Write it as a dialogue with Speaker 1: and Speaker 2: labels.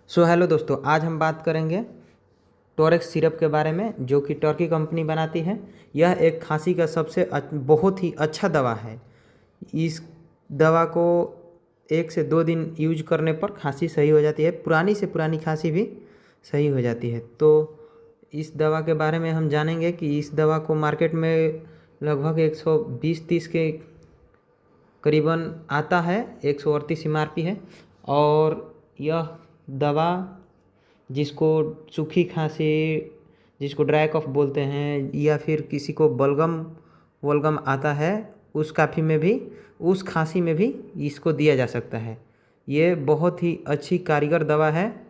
Speaker 1: Hello दोस्तों, आज हम बात करेंगे टोरेक्स सिरप के बारे में, जो कि टर्की कंपनी बनाती है। यह एक खांसी का बहुत ही अच्छा दवा है। इस दवा को 1 से 2 दिन यूज करने पर खांसी सही हो जाती है, पुरानी से पुरानी खांसी भी सही हो जाती है। तो इस दवा के बारे में हम जानेंगे कि इस दवा को मार्केट में लगभग 120-130 के करीबन आता है। 138 MRP है। और यह दवा जिसको सूखी खांसी, जिसको ड्राई कफ बोलते हैं, या फिर किसी को बलगम वलगम आता है, उस खांसी में भी इसको दिया जा सकता है। ये बहुत ही अच्छी कारगर दवा है।